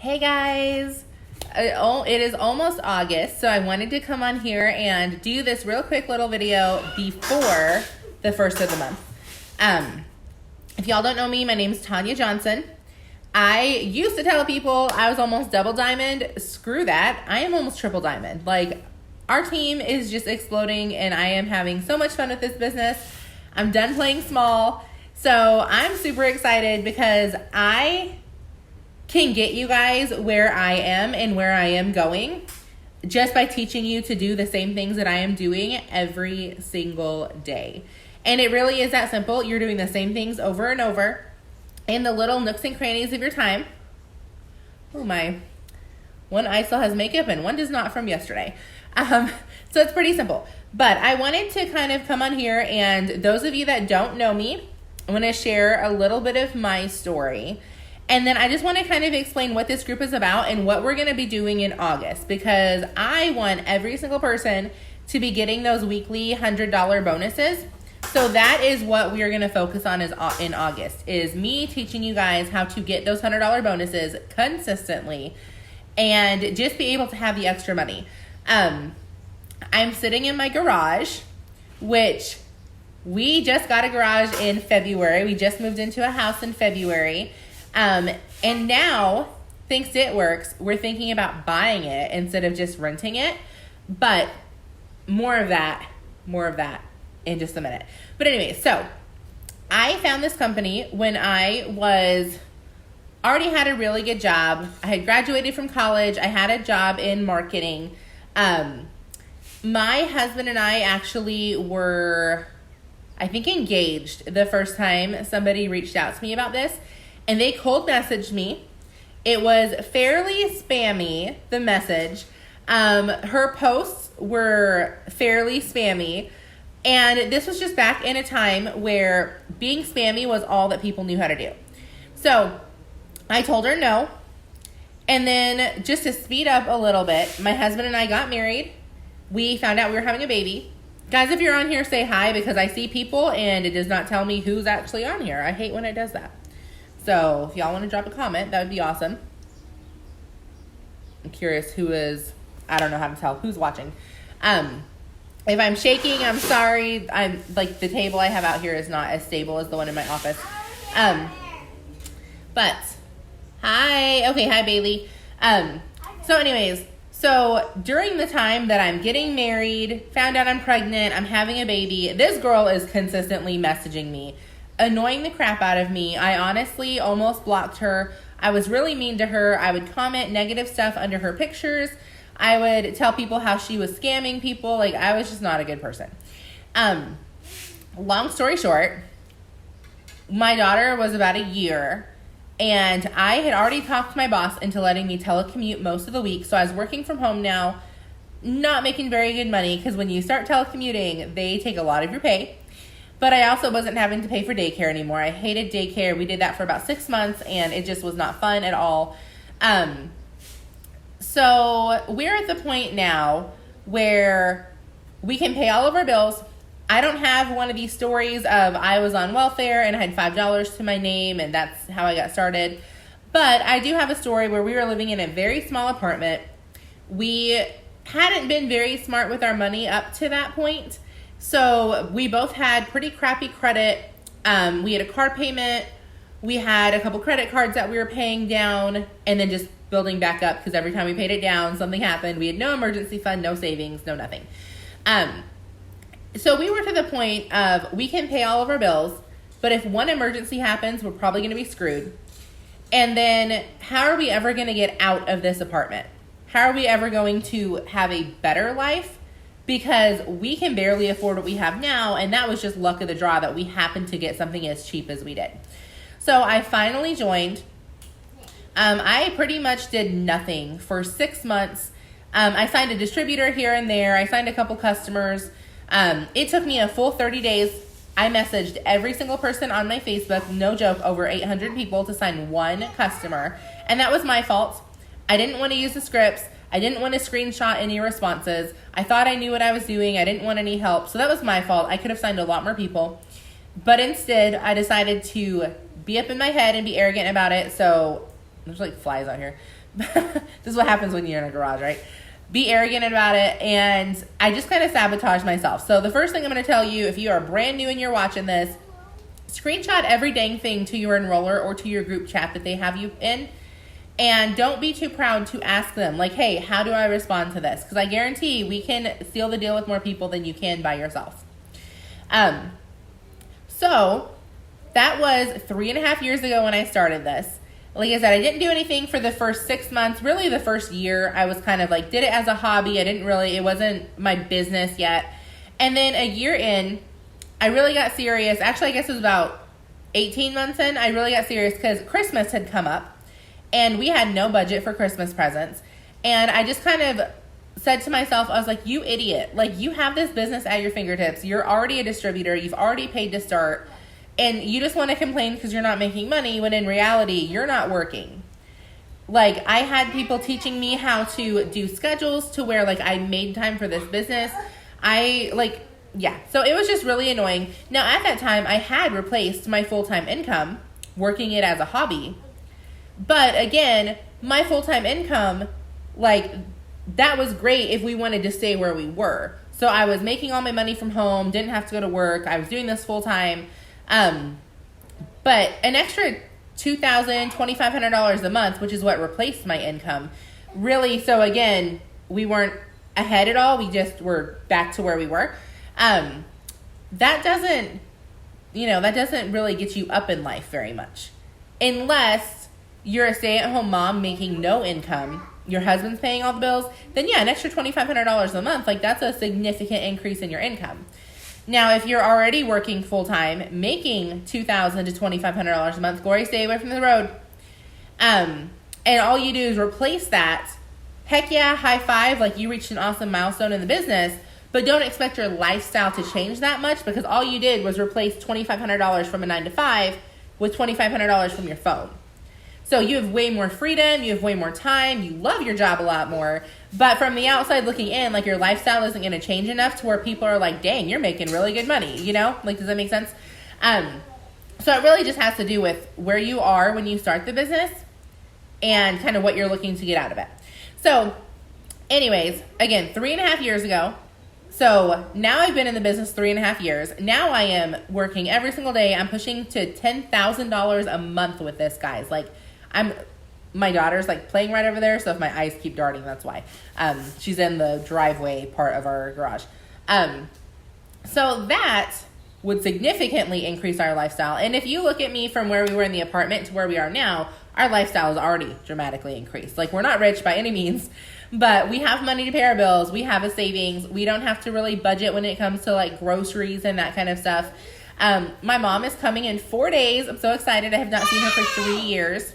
Hey guys, it is almost August, so I wanted to come on here and do this real quick little video before the first of the month. If y'all don't know me, my name is Tanya Johnson. I used to tell people I was almost double diamond. Screw that. I am almost triple diamond. Like, our team is just exploding and I am having so much fun with this business. I'm done playing small. So I'm super excited because I can get you guys where I am and where I am going just by teaching you to do the same things that I am doing every single day. And it really is that simple. You're doing the same things over and over in the little nooks and crannies of your time. Oh my, one eye still has makeup and one does not from yesterday. So it's pretty simple. But I wanted to kind of come on here, and those of you that don't know me, I want to share a little bit of my story. And then I just want to kind of explain what this group is about and what we're going to be doing in August, because I want every single person to be getting those weekly $100 bonuses. So that is what we are going to focus on in August, is me teaching you guys how to get those $100 bonuses consistently and just be able to have the extra money. I'm sitting in my garage, which we just got a garage in February. We just moved into a house in February. And now, thanks to It Works, we're thinking about buying it instead of just renting it. But more of that in just a minute. But anyway, so I found this company when I already had a really good job. I had graduated from college. I had a job in marketing. My husband and I actually were, I think, engaged the first time somebody reached out to me about this. And they cold messaged me. It was fairly spammy, the message. Her posts were fairly spammy. And this was just back in a time where being spammy was all that people knew how to do. So I told her no. And then just to speed up a little bit, my husband and I got married. We found out we were having a baby. Guys, if you're on here, say hi, because I see people and it does not tell me who's actually on here. I hate when it does that. So if y'all want to drop a comment, that would be awesome. I'm curious who is, I don't know how to tell who's watching. If I'm shaking, I'm sorry. I'm like, the table I have out here is not as stable as the one in my office. But hi. Okay, hi Bailey. So anyways, so during the time that I'm getting married, found out I'm pregnant, I'm having a baby, this girl is consistently messaging me, annoying the crap out of me. I honestly almost blocked her. I was really mean to her. I would comment negative stuff under her pictures. I would tell people how she was scamming people. Like, I was just not a good person. Long story short, my daughter was about a year, and I had already talked my boss into letting me telecommute most of the week. So I was working from home now, not making very good money, because when you start telecommuting, they take a lot of your pay. But I also wasn't having to pay for daycare anymore. I hated daycare. We did that for about 6 months, and it just was not fun at all. So we're at the point now where we can pay all of our bills. I don't have one of these stories of I was on welfare and I had $5 to my name and that's how I got started. But I do have a story where we were living in a very small apartment. We hadn't been very smart with our money up to that point. So we both had pretty crappy credit. We had a car payment. We had a couple credit cards that we were paying down and then just building back up, because every time we paid it down, something happened. We had no emergency fund, no savings, no nothing. So we were to the point of we can pay all of our bills, but if one emergency happens, we're probably going to be screwed. And then how are we ever going to get out of this apartment? How are we ever going to have a better life? Because we can barely afford what we have now, and that was just luck of the draw that we happened to get something as cheap as we did. So I finally joined. I pretty much did nothing for 6 months. I signed a distributor here and there. I signed a couple customers. It took me a full 30 days. I messaged every single person on my Facebook, no joke, over 800 people to sign one customer. And that was my fault. I didn't want to use the scripts. I didn't want to screenshot any responses. I thought I knew what I was doing. I didn't want any help. So that was my fault. I could have signed a lot more people. But instead, I decided to be up in my head and be arrogant about it. So There's like flies out here. This is what happens when you're in a garage, right? Be arrogant about it. And I just kind of sabotaged myself. So the first thing I'm going to tell you, if you are brand new and you're watching this, screenshot every dang thing to your enroller or to your group chat that they have you in. And don't be too proud to ask them, like, hey, how do I respond to this? Because I guarantee we can seal the deal with more people than you can by yourself. So that was 3.5 years ago when I started this. Like I said, I didn't do anything for the first 6 months. Really, the first year, I was kind of like, did it as a hobby. It wasn't my business yet. And then a year in, I really got serious. Actually, I guess it was about 18 months in. I really got serious because Christmas had come up. And we had no budget for Christmas presents. And I just kind of said to myself, I was like, you idiot. Like, you have this business at your fingertips. You're already a distributor. You've already paid to start. And you just want to complain because you're not making money when in reality, you're not working. Like, I had people teaching me how to do schedules to where, like, I made time for this business. So it was just really annoying. Now, at that time, I had replaced my full-time income working it as a hobby. But again, my full-time income, like, that was great if we wanted to stay where we were. So I was making all my money from home, didn't have to go to work. I was doing this full-time. But an extra $2,000, $2,500 a month, which is what replaced my income, really, so again, we weren't ahead at all. We just were back to where we were. That doesn't really get you up in life very much. Unless you're a stay-at-home mom making no income, your husband's paying all the bills, then yeah, an extra $2,500 a month, like that's a significant increase in your income. Now, if you're already working full-time, making $2,000 to $2,500 a month, Glory, stay away from the road. And all you do is replace that. Heck yeah, high five, like you reached an awesome milestone in the business, but don't expect your lifestyle to change that much because all you did was replace $2,500 from a 9-to-5 with $2,500 from your phone. So you have way more freedom, you have way more time, you love your job a lot more, but from the outside looking in, like your lifestyle isn't going to change enough to where people are like, dang, you're making really good money, you know? Like, does that make sense? So it really just has to do with where you are when you start the business and kind of what you're looking to get out of it. So anyways, again, 3.5 years ago. So now I've been in the business 3.5 years. Now I am working every single day. I'm pushing to $10,000 a month with this, guys. Like, my daughter's like playing right over there, so if my eyes keep darting, that's why. She's in the driveway part of our garage. So that would significantly increase our lifestyle. And if you look at me from where we were in the apartment to where we are now, our lifestyle is already dramatically increased. Like, we're not rich by any means, but we have money to pay our bills. We have a savings. We don't have to really budget when it comes to like groceries and that kind of stuff. My mom is coming in 4 days. I'm so excited. I have not seen her for 3 years.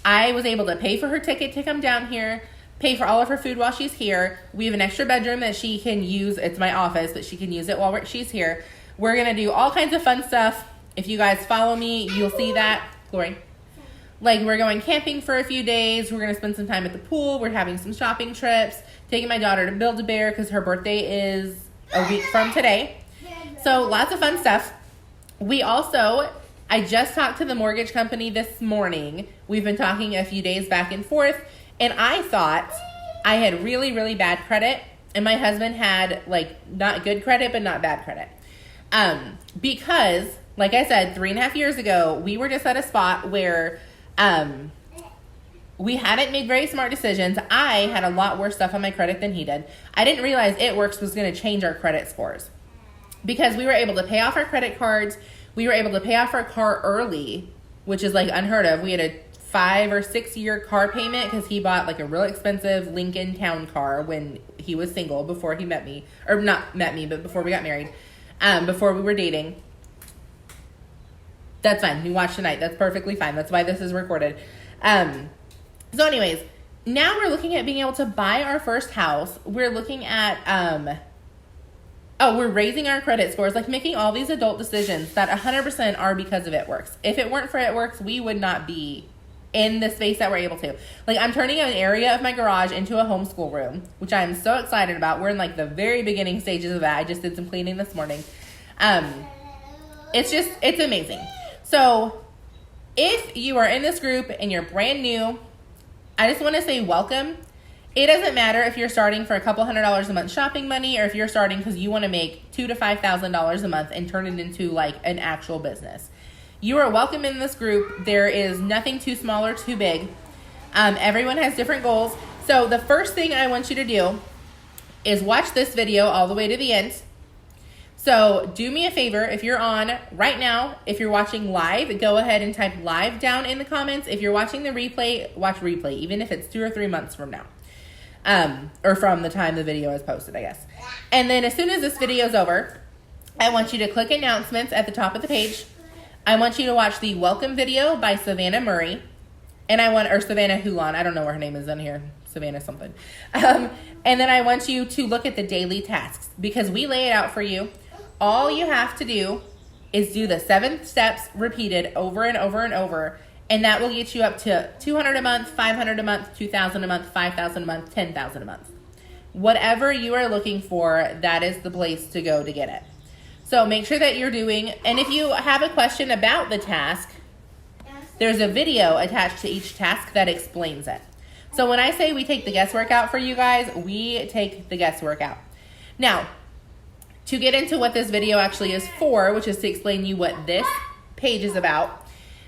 I was able to pay for her ticket to come down here, pay for all of her food while she's here. We have an extra bedroom that she can use. It's my office, but she can use it while she's here. We're going to do all kinds of fun stuff. If you guys follow me, you'll see that. Glory. Like, we're going camping for a few days. We're going to spend some time at the pool. We're having some shopping trips. Taking my daughter to Build-A-Bear because her birthday is a week from today. So lots of fun stuff. I just talked to the mortgage company this morning. We've been talking a few days back and forth, and I thought I had really, really bad credit, and my husband had, like, not good credit, but not bad credit. Because, like I said, 3.5 years ago, we were just at a spot where we hadn't made very smart decisions. I had a lot worse stuff on my credit than he did. I didn't realize It Works was going to change our credit scores because we were able to pay off our credit cards. We were able to pay off our car early, which is like unheard of. We had a 5 or 6 year car payment because he bought like a real expensive Lincoln Town car when he was single before he met me, or not met me, but before we got married, before we were dating. That's fine. You watch tonight. That's perfectly fine. That's why this is recorded. So anyways, now we're looking at being able to buy our first house. We're looking at, we're raising our credit scores, like making all these adult decisions that 100% are because of It Works. If it weren't for It Works, we would not be in the space that we're able to. Like, I'm turning an area of my garage into a homeschool room, which I'm so excited about. We're in like the very beginning stages of that. I just did some cleaning this morning. It's amazing. So If you are in this group and you're brand new, I just want to say welcome. It doesn't matter if you're starting for a couple $100s a month shopping money, or if you're starting because you want to make $2,000 to $5,000 a month and turn it into like an actual business. You are welcome in this group. There is nothing too small or too big. Everyone has different goals. So the first thing I want you to do is watch this video all the way to the end. So do me a favor, if you're on right now, if you're watching live, go ahead and type live down in the comments. If you're watching the replay, watch replay, even if it's 2 or 3 months from now. Or from the time the video is posted, I guess. And then as soon as this video is over, I want you to click announcements at the top of the page. I want you to watch the welcome video by Savannah Murray. And or Savannah Hulan. I don't know where her name is on here. Savannah something. And then I want you to look at the daily tasks, because we lay it out for you. All you have to do is do the 7 steps repeated over and over and over. And that will get you up to $200 a month, $500 a month, $2,000 a month, $5,000 a month, $10,000 a month. Whatever you are looking for, that is the place to go to get it. So make sure that you're doing, and if you have a question about the task, there's a video attached to each task that explains it. So when I say we take the guesswork out for you guys, we take the guesswork out. Now, to get into what this video actually is for, which is to explain you what this page is about,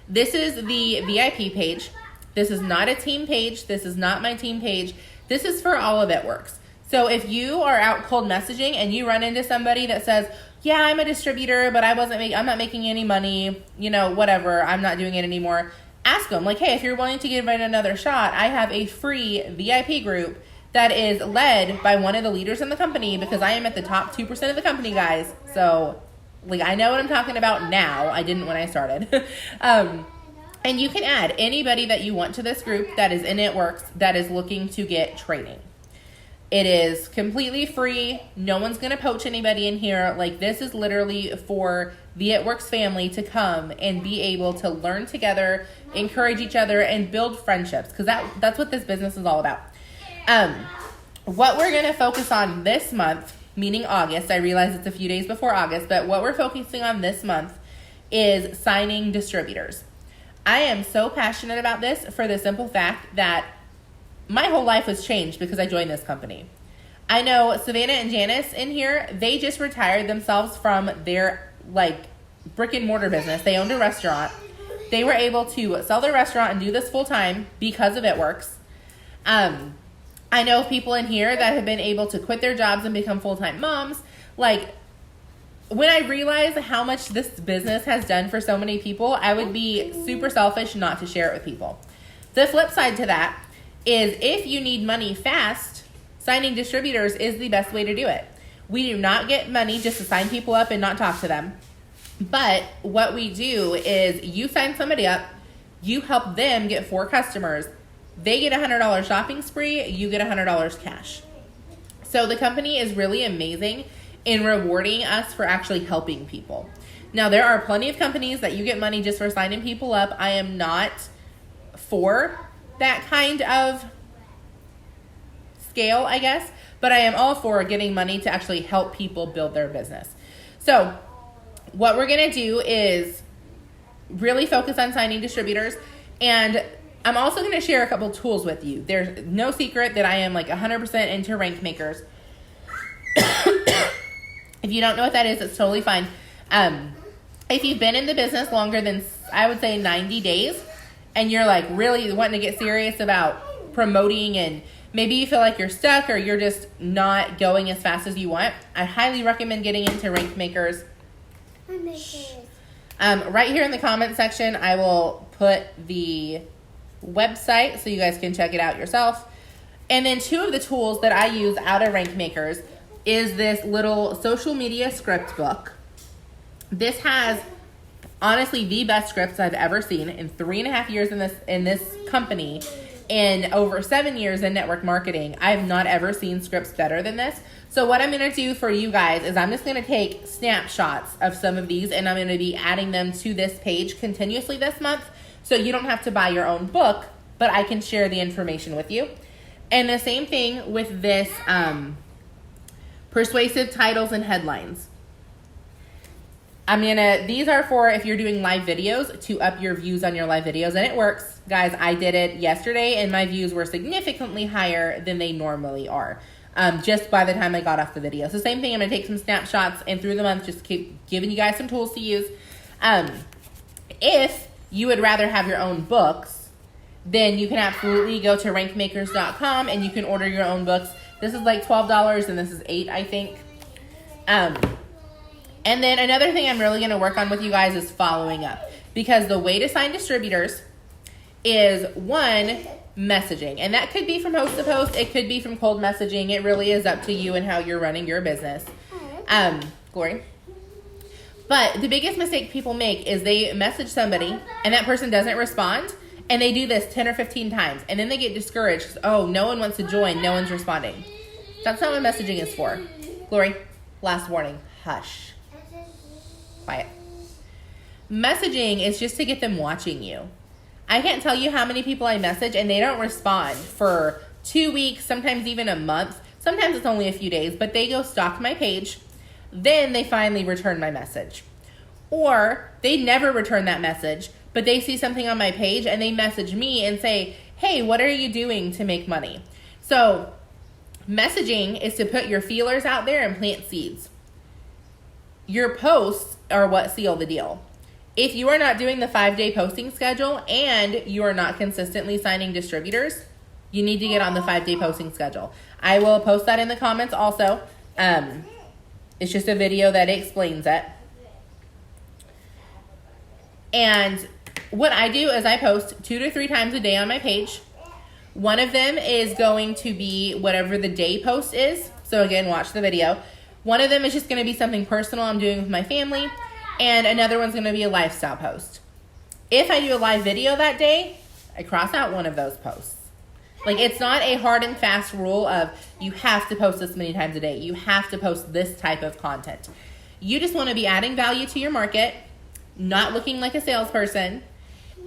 this is the VIP page. This is not a team page. This is not my team page. This is for all of It Works. So if you are out cold messaging and you run into somebody that says, yeah, I'm a distributor, but I'm not making any money, whatever, I'm not doing it anymore, ask them, like, hey, if you're willing to give it another shot, I have a free VIP group that is led by one of the leaders in the company, because I am at the top 2% of the company, guys. So I know what I'm talking about now. I didn't when I started. And you can add anybody that you want to this group that is in It Works that is looking to get training. It is completely free. No one's going to poach anybody in here. This is literally for the It Works family to come and be able to learn together, encourage each other, and build friendships, because that's what this business is all about. What we're going to focus on this month, meaning August, I realize it's a few days before August, but what we're focusing on this month is signing distributors. I am so passionate about this for the simple fact that my whole life was changed because I joined this company. I know Savannah and Janice in here, they just retired themselves from their brick and mortar business. They owned a restaurant. They were able to sell their restaurant and do this full time because of It Works. I know people in here that have been able to quit their jobs and become full-time moms. When I realize how much this business has done for so many people, I would be super selfish not to share it with people. The flip side to that is, if you need money fast, signing distributors is the best way to do it. We do not get money just to sign people up and not talk to them. But what we do is, you sign somebody up, you help them get 4 customers. They get a $100 shopping spree, you get $100 cash. So the company is really amazing in rewarding us for actually helping people. Now, there are plenty of companies that you get money just for signing people up. I am not for that kind of scale, I guess, but I am all for getting money to actually help people build their business. So what we're going to do is really focus on signing distributors, and I'm also going to share a couple tools with you. There's no secret that I am 100% into Rank Makers. If you don't know what that is, it's totally fine. If you've been in the business longer than, I would say, 90 days, and you're really wanting to get serious about promoting, and maybe you feel like you're stuck or you're just not going as fast as you want, I highly recommend getting into Rank Makers. Right here in the comment section, I will put the website so you guys can check it out yourself. And then 2 of the tools that I use out of Rank Makers is this little social media script book. This has honestly the best scripts I've ever seen in 3.5 years in this company, and over 7 years in network marketing. I have not ever seen scripts better than this. So what I'm going to do for you guys is, I'm just going to take snapshots of some of these, and I'm going to be adding them to this page continuously this month. So you don't have to buy your own book, but I can share the information with you. And the same thing with this persuasive titles and headlines. These are for if you're doing live videos to up your views on your live videos, and it works. Guys, I did it yesterday and my views were significantly higher than they normally are. Just by the time I got off the video. So same thing, I'm gonna take some snapshots and through the month, just keep giving you guys some tools to use. If you would rather have your own books, then you can absolutely go to rankmakers.com and you can order your own books. This is like $12 and this is $8, I think. And then another thing I'm really going to work on with you guys is following up. Because the way to sign distributors is, one, messaging. And that could be from host to post. It could be from cold messaging. It really is up to you and how you're running your business. Glory. But the biggest mistake people make is they message somebody and that person doesn't respond. And they do this 10 or 15 times. And then they get discouraged. Oh, no one wants to join. No one's responding. That's not what messaging is for. Glory, last warning. Hush. Quiet. Messaging is just to get them watching you. I can't tell you how many people I message and they don't respond for 2 weeks, sometimes even a month. Sometimes it's only a few days, but they go stalk my page. Then they finally return my message. Or they never return that message, but they see something on my page and they message me and say, hey, what are you doing to make money? So messaging is to put your feelers out there and plant seeds. Your posts are what seal the deal. If you are not doing the 5-day posting schedule and you are not consistently signing distributors, you need to get on the 5-day posting schedule. I will post that in the comments also. It's just a video that explains it. And what I do is I post 2 to 3 times a day on my page. One of them is going to be whatever the day post is. So again, watch the video. One of them is just going to be something personal I'm doing with my family. And another one's going to be a lifestyle post. If I do a live video that day, I cross out one of those posts. Like, it's not a hard and fast rule of you have to post this many times a day. You have to post this type of content. You just want to be adding value to your market, not looking like a salesperson,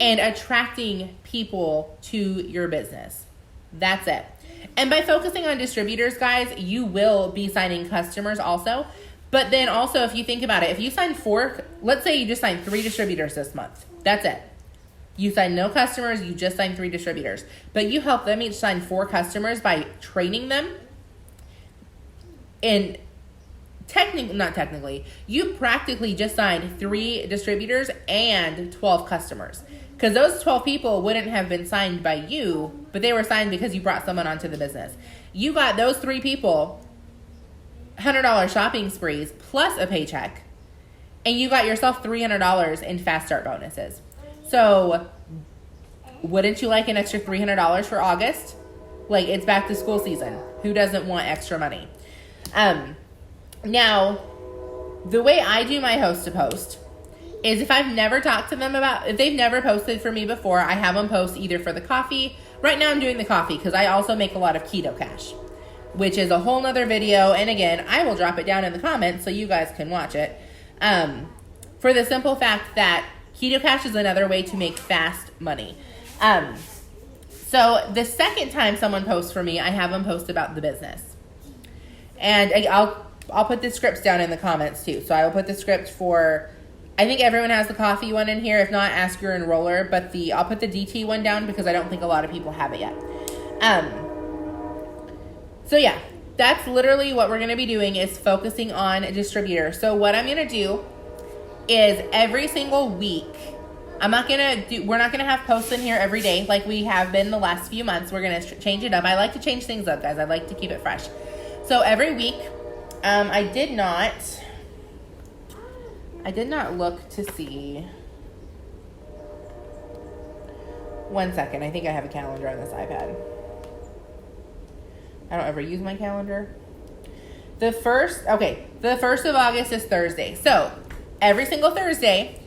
and attracting people to your business. That's it. And by focusing on distributors, guys, you will be signing customers also. But then also, if you think about it, if you sign 4, let's say you just signed 3 distributors this month. That's it. You sign no customers, you just signed 3 distributors. But you help them each sign 4 customers by training them. And not technically, you practically just signed 3 distributors and 12 customers. Because those 12 people wouldn't have been signed by you, but they were signed because you brought someone onto the business. You got those 3 people $100 shopping sprees plus a paycheck, and you got yourself $300 in fast start bonuses. So wouldn't you like an extra $300 for August? Like, it's back to school season. Who doesn't want extra money? Now, the way I do my host to post is if I've never talked to them if they've never posted for me before, I have them post either for the coffee. Right now I'm doing the coffee because I also make a lot of Keto Cash, which is a whole nother video. And again, I will drop it down in the comments so you guys can watch it. For the simple fact that Keto Cash is another way to make fast money. So the second time someone posts for me, I have them post about the business. And I'll put the scripts down in the comments too. So I will put the script for, I think everyone has the coffee one in here. If not, ask your enroller. But I'll put the DT one down because I don't think a lot of people have it yet. So yeah, that's literally what we're going to be doing is focusing on distributors. So what I'm going to do is every single week, we're not going to have posts in here every day like we have been the last few months. We're going to change it up. I like to change things up, guys. I like to keep it fresh. So every week, I did not look to see. One second. I think I have a calendar on this iPad. I don't ever use my calendar. The 1st of August is Thursday. So every single Thursday,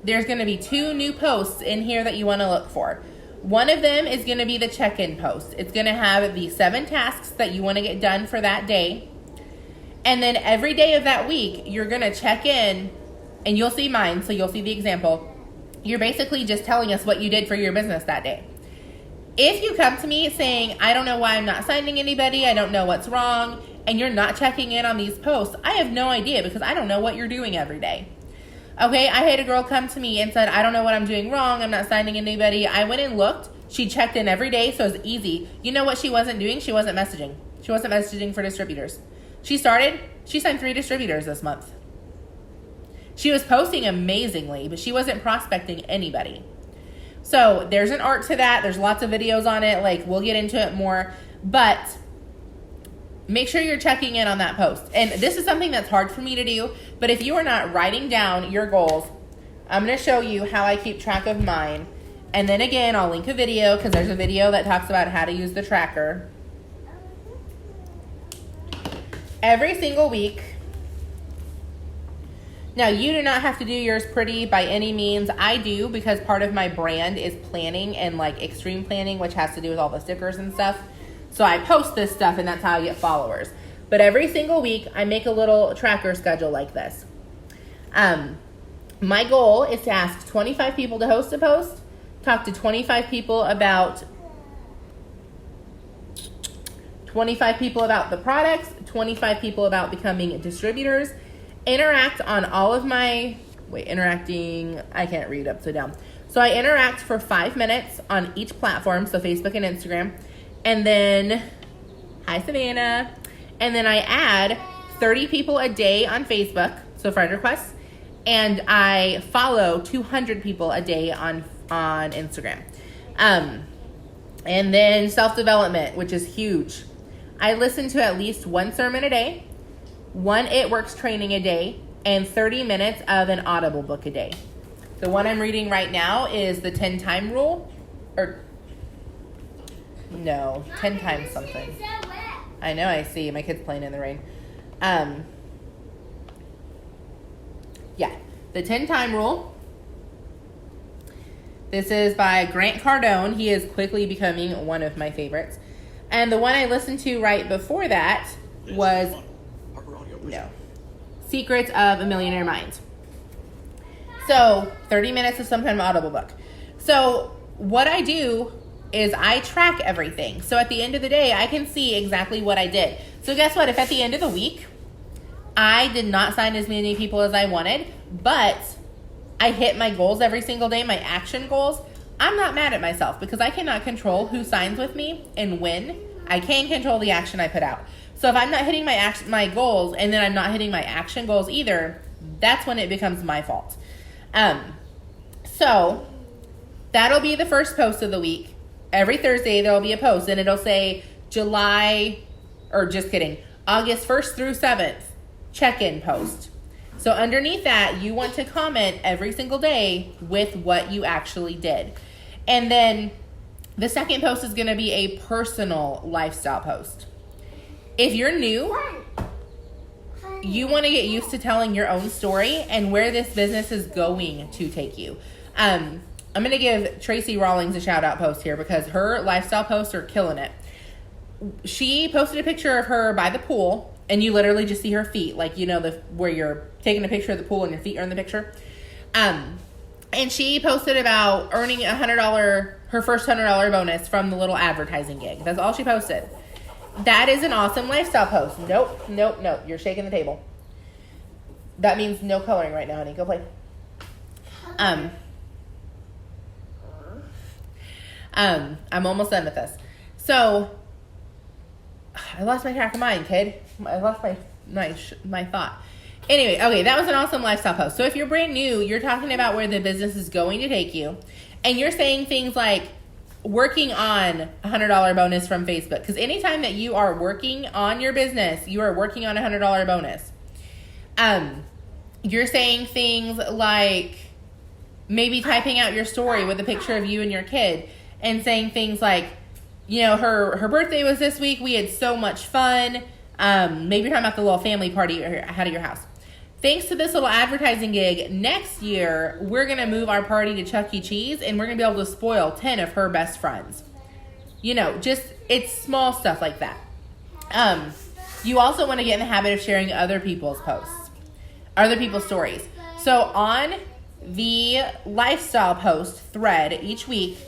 there's going to be 2 new posts in here that you want to look for. One of them is going to be the check-in post. It's going to have the 7 tasks that you want to get done for that day. And then every day of that week, you're going to check in, and you'll see mine, so you'll see the example. You're basically just telling us what you did for your business that day. If you come to me saying, I don't know why I'm not signing anybody, I don't know what's wrong, and you're not checking in on these posts, I have no idea because I don't know what you're doing every day. Okay, I had a girl come to me and said, I don't know what I'm doing wrong. I'm not signing anybody. I went and looked. She checked in every day, so it was easy. You know what she wasn't doing? She wasn't messaging. She wasn't messaging for distributors. She signed 3 distributors this month. She was posting amazingly, but she wasn't prospecting anybody. So there's an art to that. There's lots of videos on it. Like, we'll get into it more. But make sure you're checking in on that post. And this is something that's hard for me to do. But if you are not writing down your goals, I'm going to show you how I keep track of mine. And then again, I'll link a video because there's a video that talks about how to use the tracker. Every single week. Now, you do not have to do yours pretty by any means. I do, because part of my brand is planning and like extreme planning, which has to do with all the stickers and stuff. So I post this stuff and that's how I get followers. But every single week I make a little tracker schedule like this. My goal is to ask 25 people to host a post, talk to 25 people about the products, 25 people about becoming distributors, interact on all of my, I can't read upside down. So I interact for 5 minutes on each platform, so Facebook and Instagram. And then, hi Savannah. And then I add 30 people a day on Facebook, so friend requests. And I follow 200 people a day on Instagram. And then self-development, which is huge. I listen to at least 1 sermon a day, 1 It Works training a day, and 30 minutes of an Audible book a day. The one I'm reading right now is the 10 time rule, 10 times something. I know, I see. My kid's playing in the rain. The 10 time rule. This is by Grant Cardone. He is quickly becoming one of my favorites. And the one I listened to right before that was Secrets of a Millionaire Mind. So 30 minutes of some kind of Audible book. So what I do is I track everything. So at the end of the day, I can see exactly what I did. So guess what? If at the end of the week, I did not sign as many people as I wanted, but I hit my goals every single day, my action goals, I'm not mad at myself because I cannot control who signs with me and when. I can control the action I put out. So if I'm not hitting my goals and then I'm not hitting my action goals either, that's when it becomes my fault. So that'll be the first post of the week. Every Thursday there'll be a post and it'll say August 1st through 7th, check-in post. So underneath that, you want to comment every single day with what you actually did. And then the second post is going to be a personal lifestyle post. If you're new, you want to get used to telling your own story and where this business is going to take you. I'm going to give Tracy Rawlings a shout out post here because her lifestyle posts are killing it. She posted a picture of her by the pool and you literally just see her feet, like, where you're taking a picture of the pool and your feet are in the picture. And she posted about earning her first $100 bonus from the little advertising gig. That's all she posted. That is an awesome lifestyle post. Nope. You're shaking the table. That means no coloring right now, honey. Go play. I'm almost done with this. So, I lost my track of mind, kid. I lost my thought. Anyway, okay, that was an awesome lifestyle post. So if you're brand new, you're talking about where the business is going to take you. And you're saying things like working on a $100 bonus from Facebook. Because anytime that you are working on your business, you are working on a $100 bonus. You're saying things like maybe typing out your story with a picture of you and your kid and saying things like, her birthday was this week. We had so much fun. Maybe you're talking about the little family party you had at your house. Thanks to this little advertising gig, next year, we're going to move our party to Chuck E. Cheese, and we're going to be able to spoil 10 of her best friends. It's small stuff like that. You also want to get in the habit of sharing other people's posts, other people's stories. So on the lifestyle post thread each week,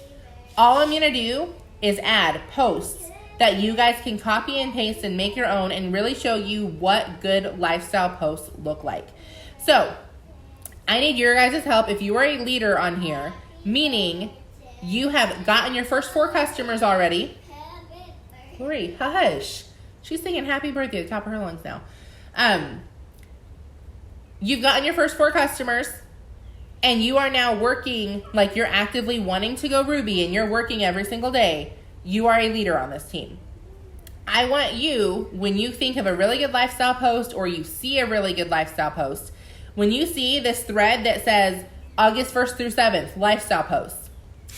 all I'm going to do is add posts that you guys can copy and paste and make your own and really show you what good lifestyle posts look like. So, I need your guys' help. If you are a leader on here, meaning you have gotten your first 4 customers already. Glory, hush. She's singing happy birthday at the top of her lungs now. You've gotten your first 4 customers, and you are now working, like you're actively wanting to go Ruby, and you're working every single day. You are a leader on this team. I want you, when you think of a really good lifestyle post or you see a really good lifestyle post, when you see this thread that says August 1st through 7th, lifestyle posts,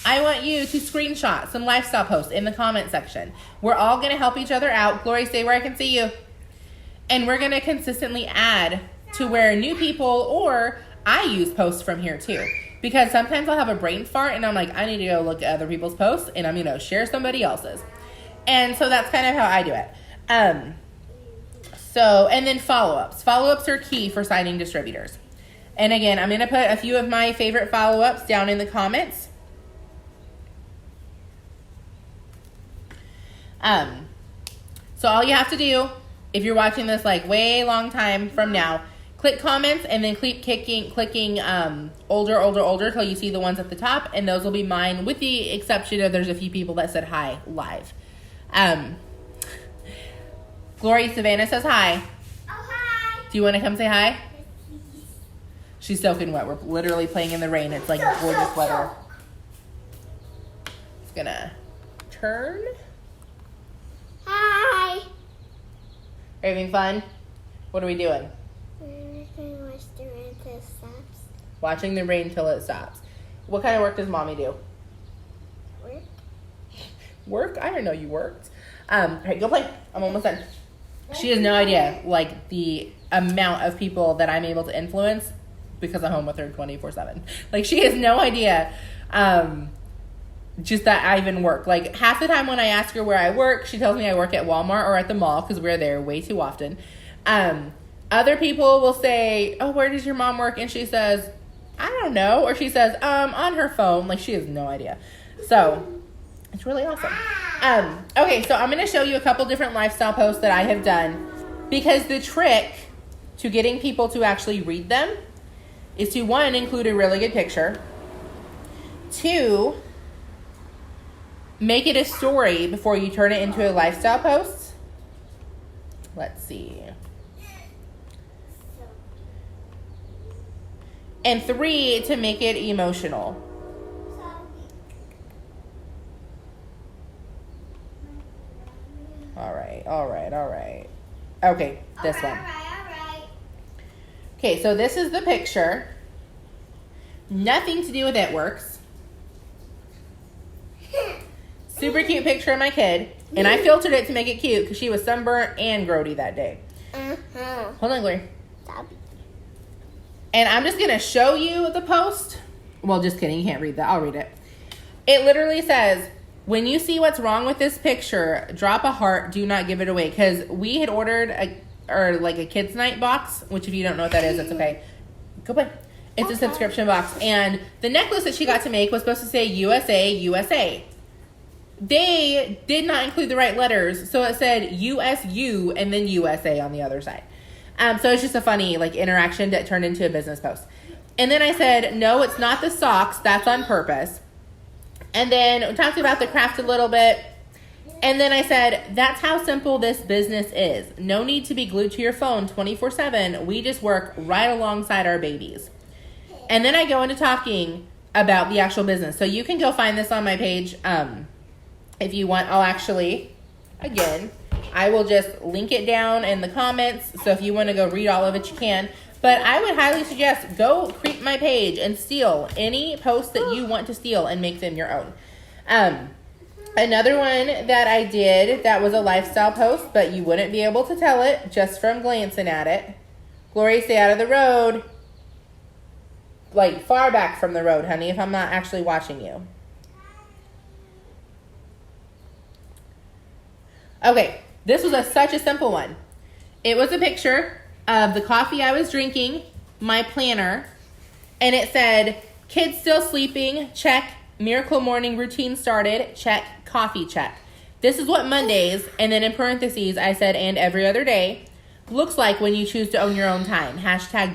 I want you to screenshot some lifestyle posts in the comment section. We're all going to help each other out. Glory, stay where I can see you. And we're going to consistently add to where new people, or I use posts from here too. Because sometimes I'll have a brain fart and I'm like, I need to go look at other people's posts and I'm going to share somebody else's. And so that's kind of how I do it. And then follow-ups. Follow-ups are key for signing distributors. And again, I'm going to put a few of my favorite follow-ups down in the comments. So all you have to do, if you're watching this like way long time from now, click comments and then keep clicking older till you see the ones at the top, and those will be mine, with the exception of there's a few people that said hi live. Glory Savannah says hi. Oh, hi. Do you want to come say hi? She's soaking wet. We're literally playing in the rain. It's like gorgeous weather. It's gonna turn. Hi. Are you having fun? What are we doing? Watching the rain till it stops. What kind of work does mommy do? Work. Work? I didn't know you worked. All right, go play. I'm almost done. She has no idea, like, the amount of people that I'm able to influence because I'm home with her 24/7. Like, she has no idea just that I even work. Like, half the time when I ask her where I work, she tells me I work at Walmart or at the mall because we're there way too often. Other people will say, oh, where does your mom work? And she says, I don't know. Or she says, on her phone. Like, she has no idea. So, it's really awesome. Okay, so I'm going to show you a couple different lifestyle posts that I have done, because the trick to getting people to actually read them is to, 1, include a really good picture. 2, make it a story before you turn it into a lifestyle post. Let's see. And 3, to make it emotional. All right. Okay, this one. All right. Okay, so this is the picture. Nothing to do with It Works. Super cute picture of my kid. And I filtered it to make it cute because she was sunburnt and grody that day. Hold on, Glory. And I'm just going to show you the post. Well, just kidding. You can't read that. I'll read it. It literally says, when you see what's wrong with this picture, drop a heart. Do not give it away. Because we had ordered a kids' night box, which if you don't know what that is, that's okay. Go play. It's a subscription box. And the necklace that she got to make was supposed to say USA, USA. They did not include the right letters. So it said USU and then USA on the other side. So it's just a funny interaction that turned into a business post. And then I said, no, it's not the socks. That's on purpose. And then we talked about the craft a little bit. And then I said, that's how simple this business is. No need to be glued to your phone 24/7. We just work right alongside our babies. And then I go into talking about the actual business. So you can go find this on my page if you want. I'll actually, again, I will just link it down in the comments. So if you want to go read all of it, you can. But I would highly suggest go creep my page and steal any posts that you want to steal and make them your own. Another one that I did that was a lifestyle post, but you wouldn't be able to tell it just from glancing at it. Glory, stay out of the road. Far back from the road, honey, if I'm not actually watching you. Okay, this was such a simple one. It was a picture of the coffee I was drinking, my planner, and it said, kids still sleeping, check. Miracle morning routine started, check. Coffee, check. This is what Mondays, and then in parentheses, I said, and every other day, looks like when you choose to own your own time.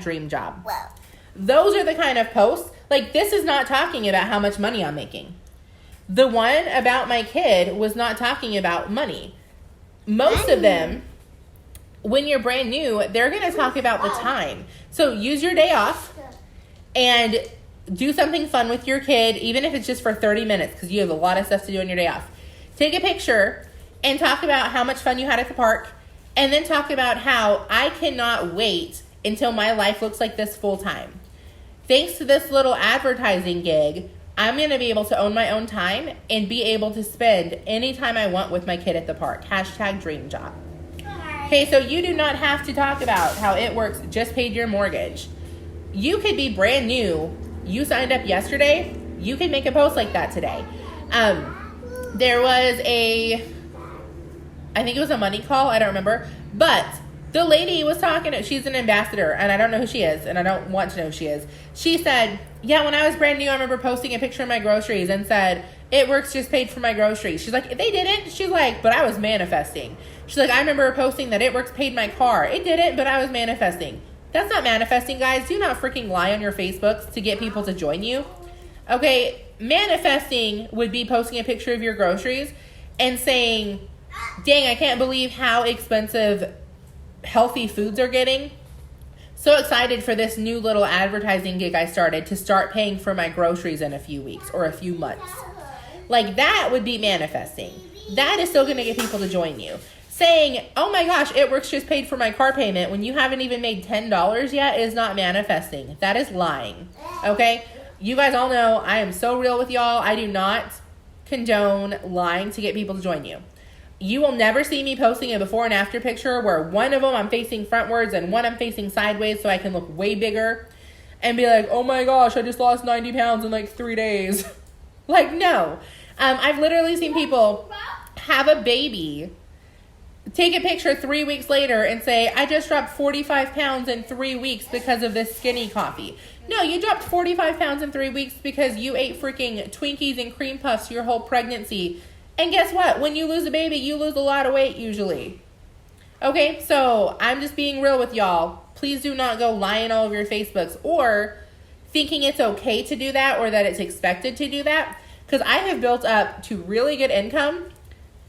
# dream job. Well. Those are the kind of posts. Like, this is not talking about how much money I'm making. The one about my kid was not talking about money. Most of them, when you're brand new, they're going to talk about the time. So use your day off and do something fun with your kid, even if it's just for 30 minutes, because you have a lot of stuff to do on your day off. Take a picture and talk about how much fun you had at the park, and then talk about how I cannot wait until my life looks like this full time. Thanks to this little advertising gig, I'm going to be able to own my own time and be able to spend any time I want with my kid at the park. Hashtag dream job. Okay, so you do not have to talk about how it works, just paid your mortgage. You could be brand new. You signed up yesterday. You could make a post like that today. There was I think it was a money call. I don't remember. But the lady was talking, she's an ambassador, and I don't know who she is, and I don't want to know who she is. She said, yeah, when I was brand new, I remember posting a picture of my groceries and said, It Works just paid for my groceries. She's like, they didn't. She's like, but I was manifesting. She's like, I remember posting that It Works paid my car. It didn't, but I was manifesting. That's not manifesting, guys. Do not freaking lie on your Facebooks to get people to join you. Okay, manifesting would be posting a picture of your groceries and saying, dang, I can't believe how expensive healthy foods are getting. So excited for this new little advertising gig I started to start paying for my groceries in a few weeks or a few months. Like, that would be manifesting. That is still going to get people to join you. Saying, oh my gosh, It Works just paid for my car payment when you haven't even made $10 yet is not manifesting. That is lying. Okay? You guys all know I am so real with y'all. I do not condone lying to get people to join you. You will never see me posting a before and after picture where one of them I'm facing frontwards and one I'm facing sideways so I can look way bigger and be like, oh my gosh, I just lost 90 pounds in like 3 days. Like, no. I've literally seen people have a baby, take a picture 3 weeks later and say, I just dropped 45 pounds in 3 weeks because of this skinny coffee. No, you dropped 45 pounds in 3 weeks because you ate freaking Twinkies and cream puffs your whole pregnancy. And guess what? When you lose a baby, you lose a lot of weight usually. Okay, so I'm just being real with y'all. Please do not go lying all over your Facebooks or thinking it's okay to do that or that it's expected to do that. Because I have built up to really good income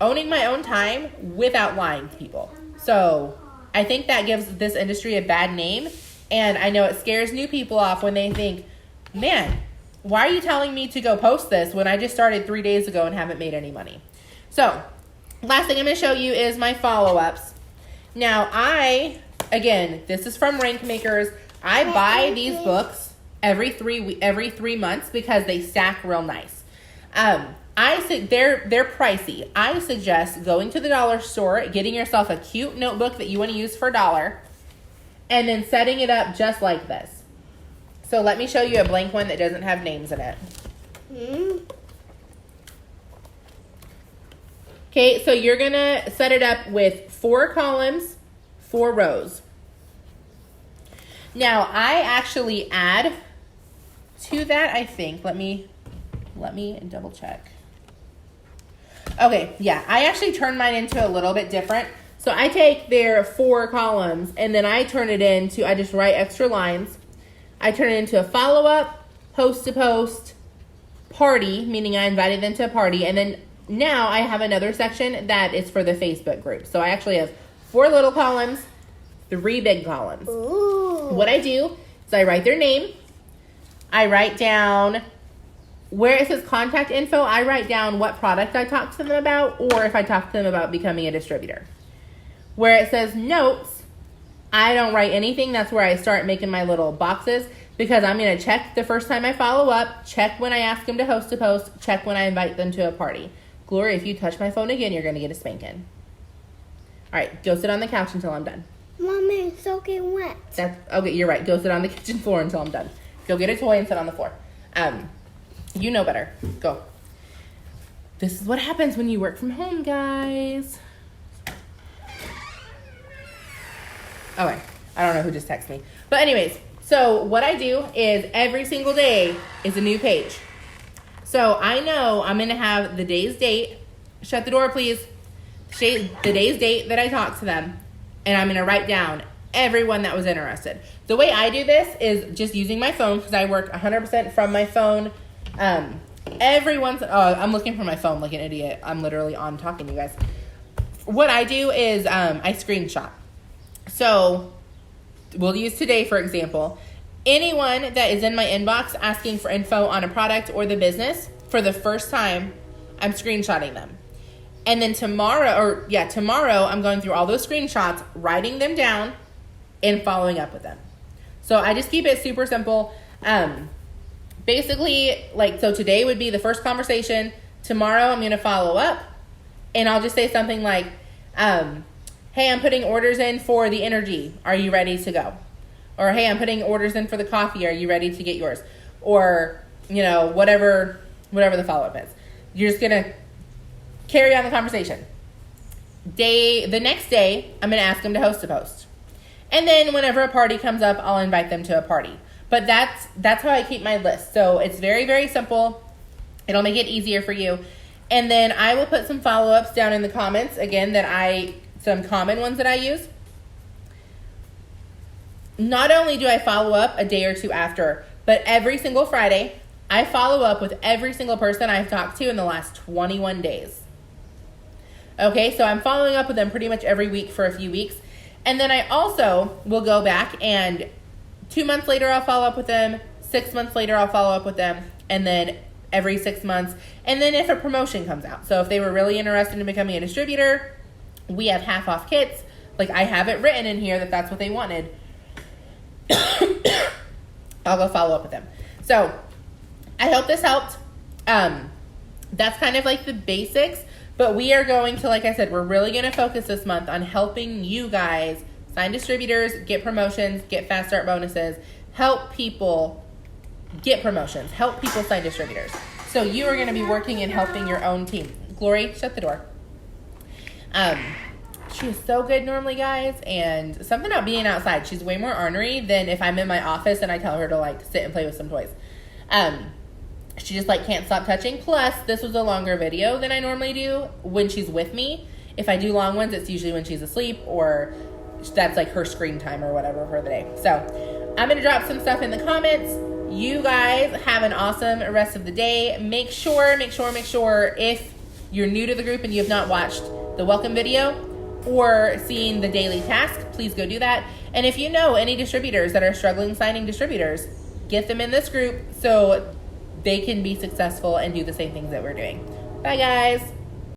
owning my own time without lying to people. So I think that gives this industry a bad name. And I know it scares new people off when they think, man, why are you telling me to go post this when I just started 3 days ago and haven't made any money? So, last thing I'm going to show you is my follow-ups. Now, again, this is from Rank Makers. I buy these books every 3 months because they stack real nice. They're pricey. I suggest going to the dollar store, getting yourself a cute notebook that you want to use for $1, and then setting it up just like this. So let me show you a blank one that doesn't have names in it. Okay, so you're going to set it up with 4 columns, 4 rows. Now, I actually add to that, I think. Let me double check. Okay, yeah, I actually turn mine into a little bit different. So I take their 4 columns and then I turn it into, I just write extra lines. I turn it into a follow-up, post-to-post, party, meaning I invited them to a party, and then now I have another section that is for the Facebook group. So I actually have 4 little columns, 3 big columns. Ooh. What I do is I write their name, I write down where it says contact info, I write down what product I talked to them about, or if I talked to them about becoming a distributor. Where it says notes, I don't write anything. That's where I start making my little boxes because I'm going to check the first time I follow up, check when I ask them to host a post, check when I invite them to a party. Gloria, if you touch my phone again, you're going to get a spanking. All right, go sit on the couch until I'm done. Mommy, it's soaking wet. Okay, you're right. Go sit on the kitchen floor until I'm done. Go get a toy and sit on the floor. You know better. Go. This is what happens when you work from home, guys. Okay, I don't know who just texted me. But anyways, so what I do is every single day is a new page. So I know I'm going to have the day's date. Shut the door, please. The day's date that I talk to them. And I'm going to write down everyone that was interested. The way I do this is just using my phone because I work 100% from my phone. I'm looking for my phone like an idiot. I'm literally on talking to you guys. What I do is I screenshot. So we'll use today, for example. Anyone that is in my inbox asking for info on a product or the business for the first time, I'm screenshotting them. And then tomorrow, I'm going through all those screenshots, writing them down, and following up with them. So I just keep it super simple. Basically, so today would be the first conversation. Tomorrow I'm going to follow up, and I'll just say something like, hey, I'm putting orders in for the energy. Are you ready to go? Or, hey, I'm putting orders in for the coffee. Are you ready to get yours? Or, whatever the follow-up is. You're just going to carry on the conversation. The next day, I'm going to ask them to host a post. And then whenever a party comes up, I'll invite them to a party. But that's how I keep my list. So it's very, very simple. It'll make it easier for you. And then I will put some follow-ups down in the comments, again, some common ones that I use. Not only do I follow up a day or two after, but every single Friday, I follow up with every single person I've talked to in the last 21 days. Okay, so I'm following up with them pretty much every week for a few weeks. And then I also will go back and 2 months later, I'll follow up with them. 6 months later, I'll follow up with them. And then every 6 months. And then if a promotion comes out. So if they were really interested in becoming a distributor, we have half off kits. I have it written in here that that's what they wanted. I'll go follow up with them. So I hope this helped. That's kind of the basics. But we are going to, like I said, we're really going to focus this month on helping you guys sign distributors, get promotions, get fast start bonuses, help people get promotions, help people sign distributors. So you are going to be working and helping your own team. Glory, shut the door. She is so good normally, guys, and something about being outside. She's way more ornery than if I'm in my office and I tell her to sit and play with some toys. She just can't stop touching. Plus, this was a longer video than I normally do when she's with me. If I do long ones, it's usually when she's asleep or that's her screen time or whatever for the day. So I'm going to drop some stuff in the comments. You guys have an awesome rest of the day. Make sure if you're new to the group and you have not watched the welcome video or seen the daily task, please go do that. And if you know any distributors that are struggling signing distributors, get them in this group so they can be successful and do the same things that we're doing. Bye, guys.